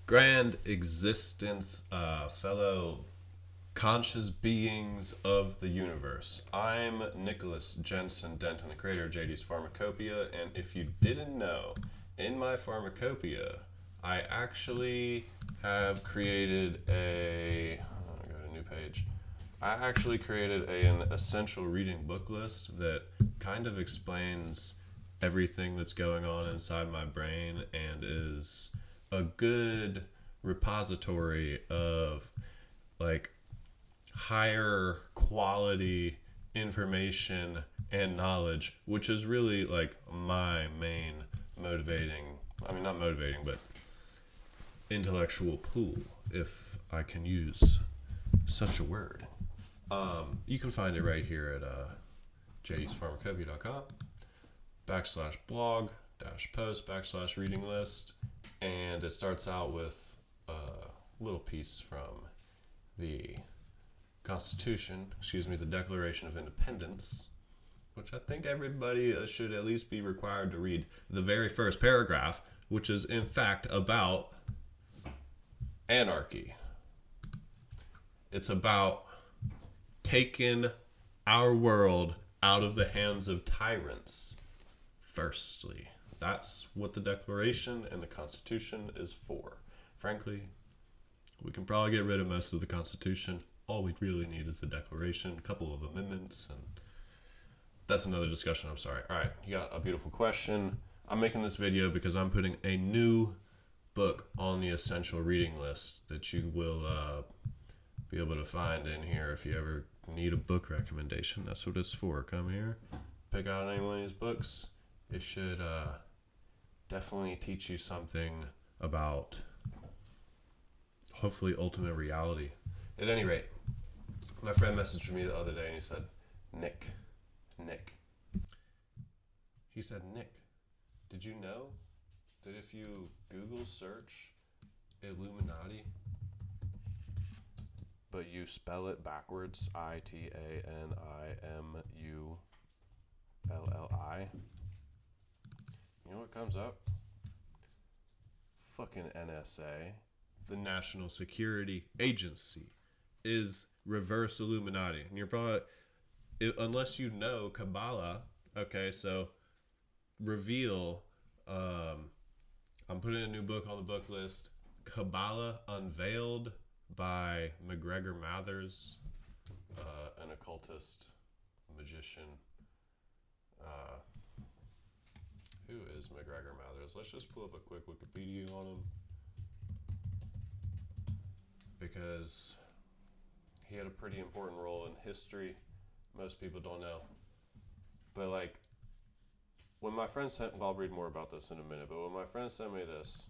Grand existence, fellow conscious beings of the universe. I'm Nicholas Jensen Denton, the creator of JD's Pharmacopoeia, and if you didn't know, in my Pharmacopoeia, I actually have created I got a new page. I actually created an essential reading book list that kind of explains everything that's going on inside my brain and is a good repository of like higher quality information and knowledge, which is really like my main not motivating, but intellectual pool, if I can use such a word. You can find it right here at jdsfarmacopoeia.com /blog-post/reading list, and it starts out with a little piece from the the Declaration of Independence, which I think everybody should at least be required to read the very first paragraph, which is in fact about anarchy. It's about taking our world out of the hands of tyrants. Firstly, that's what the Declaration and the Constitution is for. Frankly, we can probably get rid of most of the Constitution. All we really need is the Declaration, a couple of amendments, and that's another discussion. I'm sorry. All right, you got a beautiful question. I'm making this video because I'm putting a new book on the essential reading list that you will be able to find in here if you ever need a book recommendation. That's what it's for. Come here, pick out any one of these books. It should definitely teach you something about, hopefully, ultimate reality. At any rate, my friend messaged me the other day and he said, Nick. He said, Nick, did you know that if you Google search Illuminati, but you spell it backwards, ITANIMULLI, you know what comes up? Fucking NSA, the National Security Agency, is reverse Illuminati. And you're probably, unless you know Kabbalah, okay, so reveal, I'm putting a new book on the book list, Kabbalah Unveiled by McGregor Mathers, an occultist magician. Who is McGregor Mathers? Let's just pull up a quick Wikipedia on him, because he had a pretty important role in history. Most people don't know. But like, when my friend sent, I'll read more about this in a minute, but when my friend sent me this,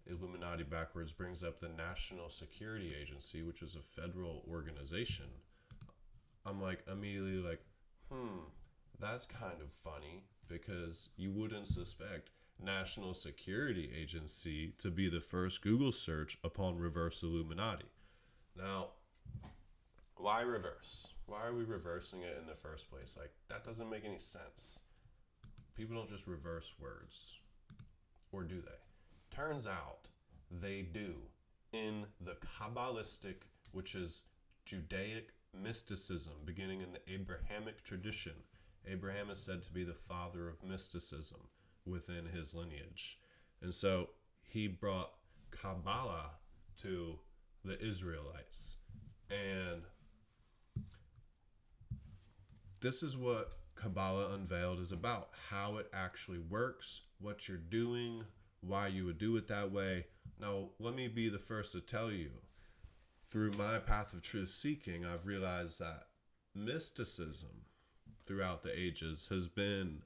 Illuminati backwards brings up the National Security Agency, which is a federal organization. I'm like, immediately like, that's kind of funny, because you wouldn't suspect National Security Agency to be the first Google search upon reverse Illuminati. Now, why reverse? Why are we reversing it in the first place? Like, that doesn't make any sense. People don't just reverse words. Or do they? Turns out they do. In the Kabbalistic, which is Judaic mysticism, beginning in the Abrahamic tradition. Abraham is said to be the father of mysticism within his lineage. And so he brought Kabbalah to the Israelites. And this is what Kabbalah Unveiled is about. How it actually works, what you're doing, why you would do it that way. Now, let me be the first to tell you, through my path of truth seeking, I've realized that mysticism throughout the ages has been,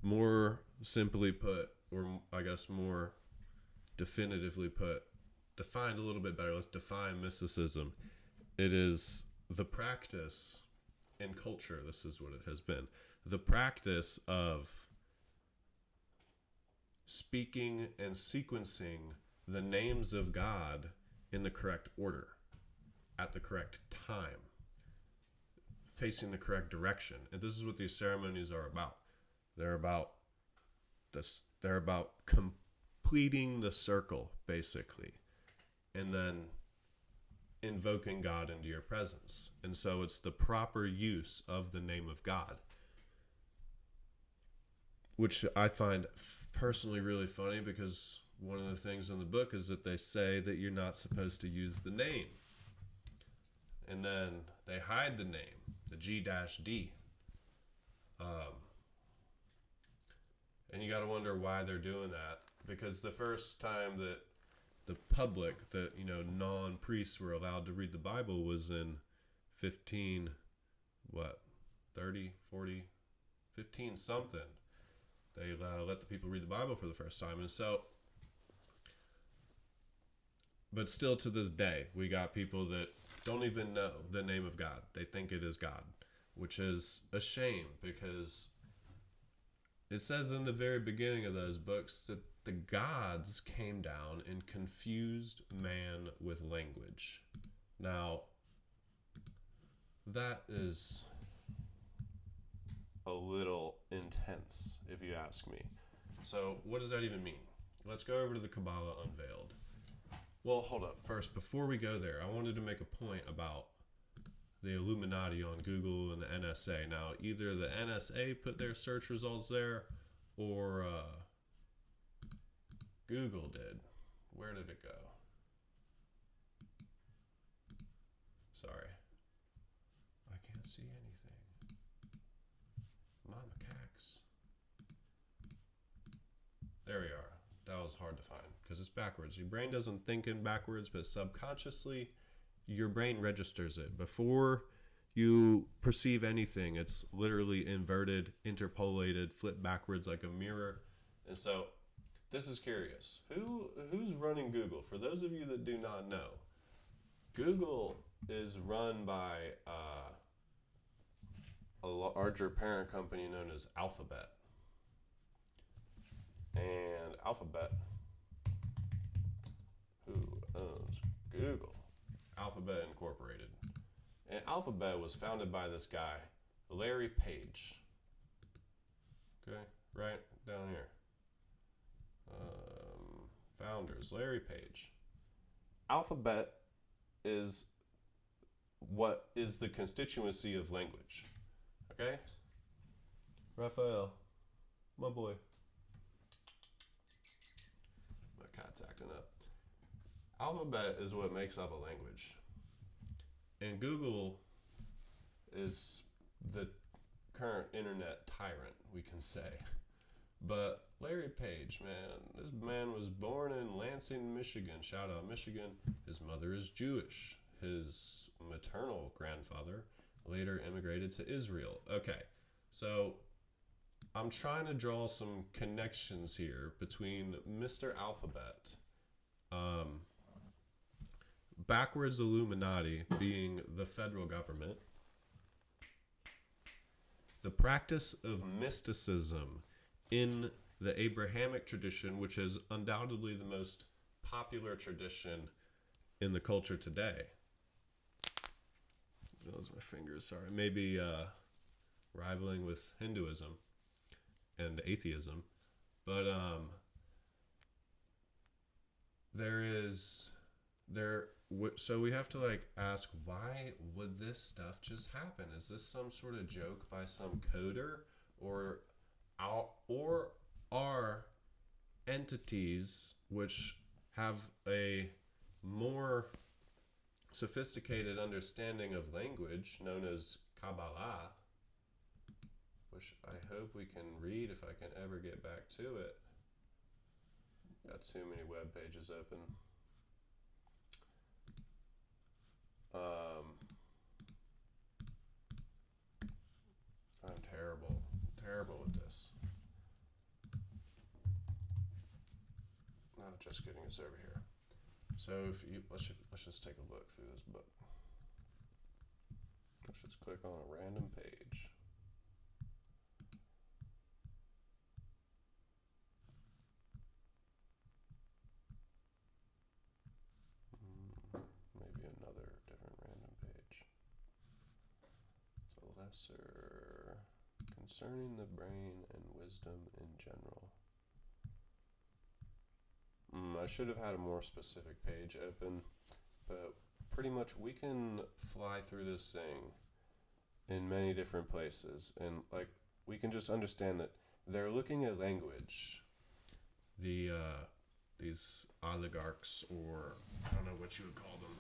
more simply put, or I guess more definitively put, defined a little bit better. Let's define mysticism. It is the practice in culture, this is what it has been, the practice of speaking and sequencing the names of God in the correct order, at the correct time, facing the correct direction. And this is what these ceremonies are about. They're about this. They're about completing the circle, basically, and then invoking God into your presence. And so it's the proper use of the name of God, which I find personally really funny, because one of the things in the book is that they say that you're not supposed to use the name. And then they hide the name, the G-D. And you got to wonder why they're doing that. Because the first time that the public, that, non-priests were allowed to read the Bible was in 15 something. They let the people read the Bible for the first time. And so, but still to this day, we got people that don't even know the name of God. They think it is God, which is a shame, because it says in the very beginning of those books that the gods came down and confused man with language. Now, that is a little intense, if you ask me. So, what does that even mean? Let's go over to the Kabbalah Unveiled. Well, hold up. First, before we go there, I wanted to make a point about the Illuminati on Google and the NSA. Now, either the NSA put their search results there, or Google did. Where did it go? Sorry. I can't see anything. Mama cax. There we are. That was hard to find, because it's backwards. Your brain doesn't think in backwards, but subconsciously, your brain registers it. Before you perceive anything, it's literally inverted, interpolated, flipped backwards like a mirror. And so, this is curious. Who's running Google? For those of you that do not know, Google is run by a larger parent company known as Alphabet. And Alphabet, who owns Google? Alphabet Incorporated. And Alphabet was founded by this guy, Larry Page. Okay, right down here. Founders, Larry Page. Alphabet is what is the constituency of language. Okay? Raphael, my boy. My cat's acting up. Alphabet is what makes up a language. And Google is the current internet tyrant, we can say. But Larry Page, man, this man was born in Lansing, Michigan. Shout out Michigan. His mother is Jewish. His maternal grandfather later immigrated to Israel. Okay, so I'm trying to draw some connections here between Mr. Alphabet, backwards Illuminati being the federal government, the practice of mysticism in the Abrahamic tradition, which is undoubtedly the most popular tradition in the culture today. Those are my fingers, sorry. Maybe rivaling with Hinduism and atheism. But so we have to ask, why would this stuff just happen? Is this some sort of joke by some coder, or are entities which have a more sophisticated understanding of language, known as Kabbalah, which I hope we can read if I can ever get back to it. Got too many web pages open. I'm terrible with this. No, just kidding, it's over here. So let's just take a look through this book. Let's just click on a random page. Maybe another different random page. So lesser concerning the brain and wisdom in general. I should have had a more specific page open, but pretty much we can fly through this thing in many different places, and like we can just understand that they're looking at language. These oligarchs, or I don't know what you would call them,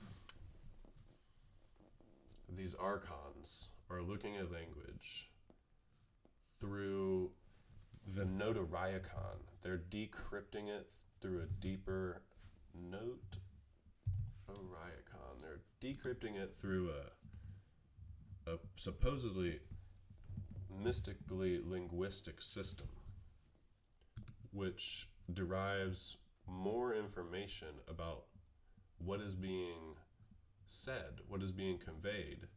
these archons are looking at language through the notoriacon. They're decrypting it through a deeper note. Oriacon. They're decrypting it through a supposedly mystically linguistic system, which derives more information about what is being said, what is being conveyed,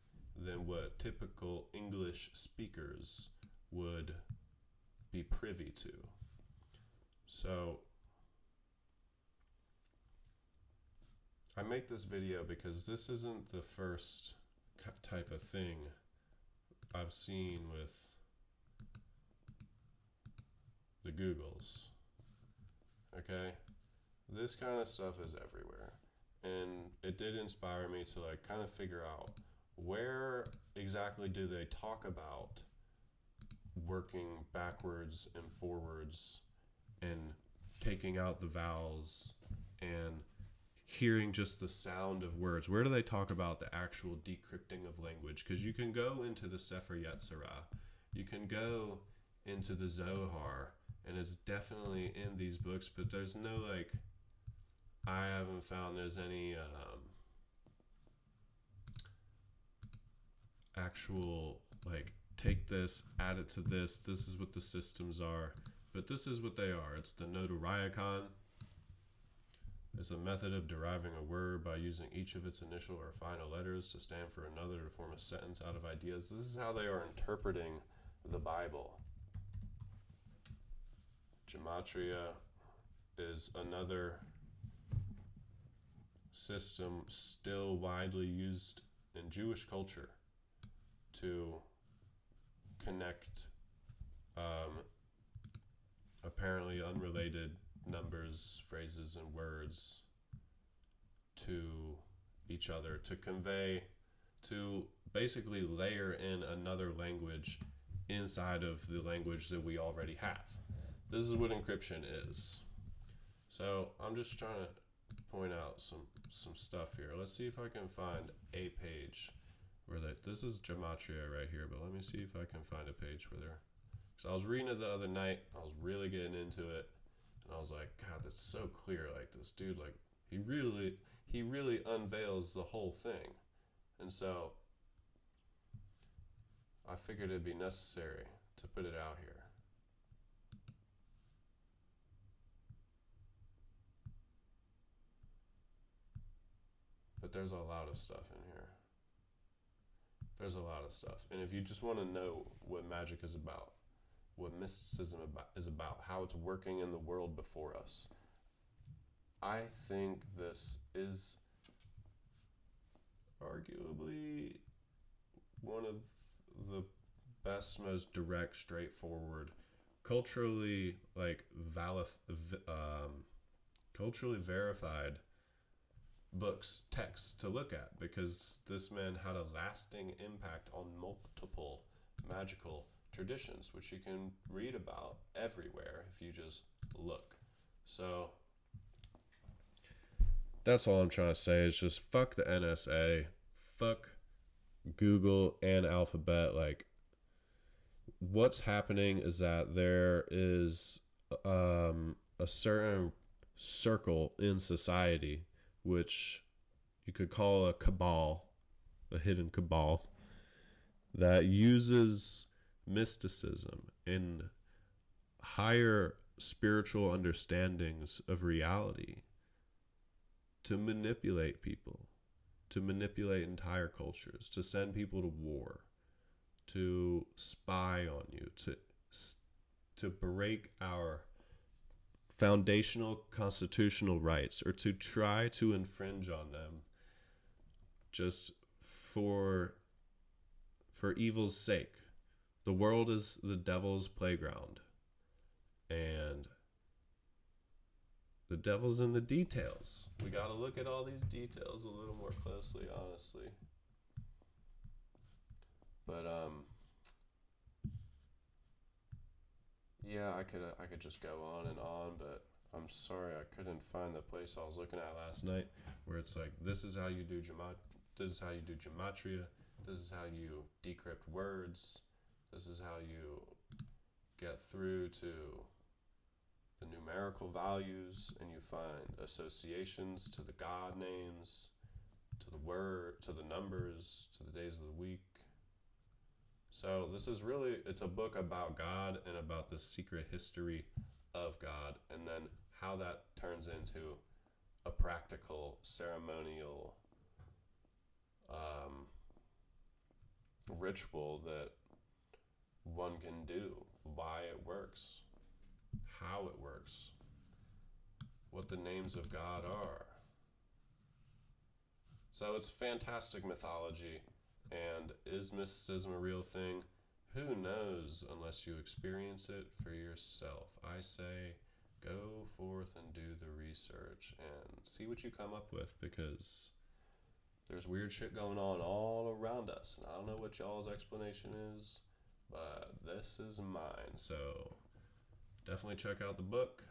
than what typical English speakers would be privy to. So I make this video because this isn't the first type of thing I've seen with the Googles. Okay? This kind of stuff is everywhere. And it did inspire me to like kind of figure out where exactly do they talk about working backwards and forwards and taking out the vowels and hearing just the sound of words. Where do they talk about the actual decrypting of language? Because you can go into the Sefer Yetzirah, you can go into the Zohar, and it's definitely in these books, but there's no like, I haven't found there's any actual like, take this, add it to this, this is what the systems are, but this is what they are. It's the notoriacon. It's a method of deriving a word by using each of its initial or final letters to stand for another to form a sentence out of ideas. This is how they are interpreting the Bible. Gematria is another system still widely used in Jewish culture to connect apparently unrelated numbers, phrases, and words to each other, to convey, to basically layer in another language inside of the language that we already have. This is what encryption is. So I'm just trying to point out some stuff here. Let's see if I can find a page where this is gematria right here, but let me see if I can find a page where they're, because I was reading it the other night, I was really getting into it, and I was like, God, that's so clear. Like, this dude, like, he really unveils the whole thing. And so I figured it'd be necessary to put it out here. But there's a lot of stuff in here. There's a lot of stuff. And if you just want to know what magic is about, what mysticism is about, how it's working in the world before us, I think this is arguably one of the best, most direct, straightforward, culturally like culturally verified books, texts to look at, because this man had a lasting impact on multiple magical traditions, which you can read about everywhere if you just look. So that's all I'm trying to say, is just fuck the NSA, fuck Google and Alphabet. Like, what's happening is that there is a certain circle in society, which you could call a cabal, a hidden cabal, that uses mysticism and higher spiritual understandings of reality to manipulate people, to manipulate entire cultures, to send people to war, to spy on you, to break our foundational constitutional rights, or to try to infringe on them just for evil's sake. The world is the devil's playground, and The devil's in the details. We got to look at all these details a little more closely, honestly. But yeah, I could just go on and on, but I'm sorry I couldn't find the place I was looking at last night where it's like, this is how you do gematria, this is how you decrypt words, this is how you get through to the numerical values, and you find associations to the God names, to the word, to the numbers, to the days of the week. So this is really, it's a book about God and about the secret history of God, and then how that turns into a practical ceremonial ritual that one can do, why it works, how it works, what the names of God are. So it's fantastic mythology. And is mysticism a real thing? Who knows unless you experience it for yourself. I say go forth and do the research and see what you come up with, because there's weird shit going on all around us. And I don't know what y'all's explanation is, but this is mine. So definitely check out the book.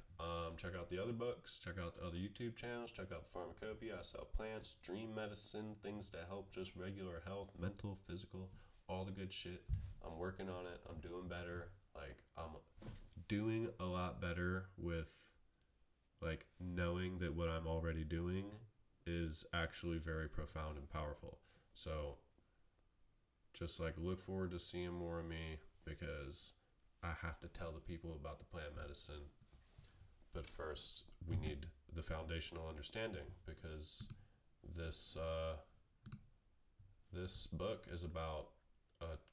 Check out the other books. Check out the other YouTube channels. Check out the Pharmacopoeia. I sell plants, dream medicine, things to help just regular health, mental, physical, all the good shit. I'm working on it. I'm doing better. Like, I'm doing a lot better with, like, knowing that what I'm already doing is actually very profound and powerful. So just, like, look forward to seeing more of me, because I have to tell the people about the plant medicine. But first, we need the foundational understanding, because this book is about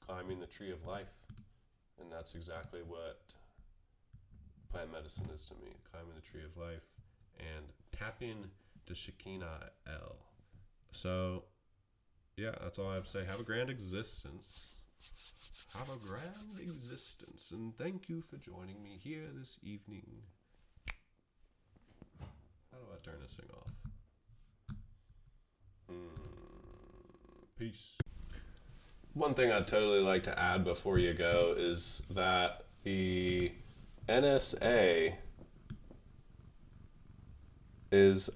climbing the tree of life, and that's exactly what plant medicine is to me: climbing the tree of life and tapping to Shekinah El. So, yeah, that's all I have to say. Have a grand existence. Have a grand existence, and thank you for joining me here this evening. How do I turn this thing off? Peace. One thing I'd totally like to add before you go is that the NSA is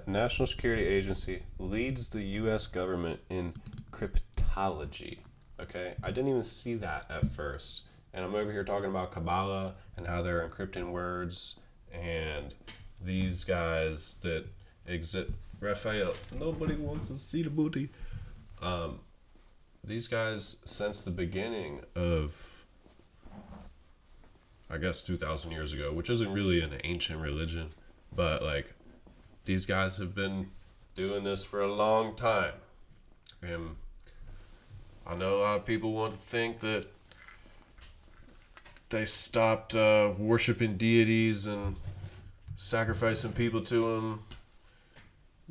National Security Agency, leads the U.S. government in cryptology. Okay, I didn't even see that at first, and I'm over here talking about Kabbalah and how they're encrypting words, and these guys that exist. Raphael, nobody wants to see the booty. These guys, since the beginning of, I guess, 2,000 years ago, which isn't really an ancient religion, but like, these guys have been doing this for a long time. And I know a lot of people want to think that they stopped worshiping deities and sacrificing people to them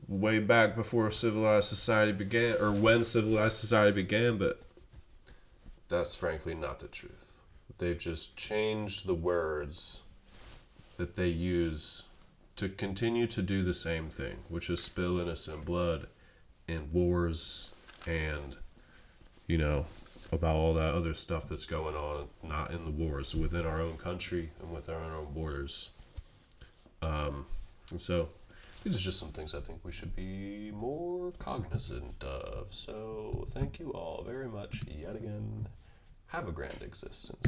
way back before civilized society began, or when civilized society began, but that's frankly not the truth. They've just changed the words that they use to continue to do the same thing, which is spill innocent blood in wars and, you know, about all that other stuff that's going on, not in the wars, within our own country and within our own borders. And so these are just some things I think we should be more cognizant of. So thank you all very much yet again. Have a grand existence.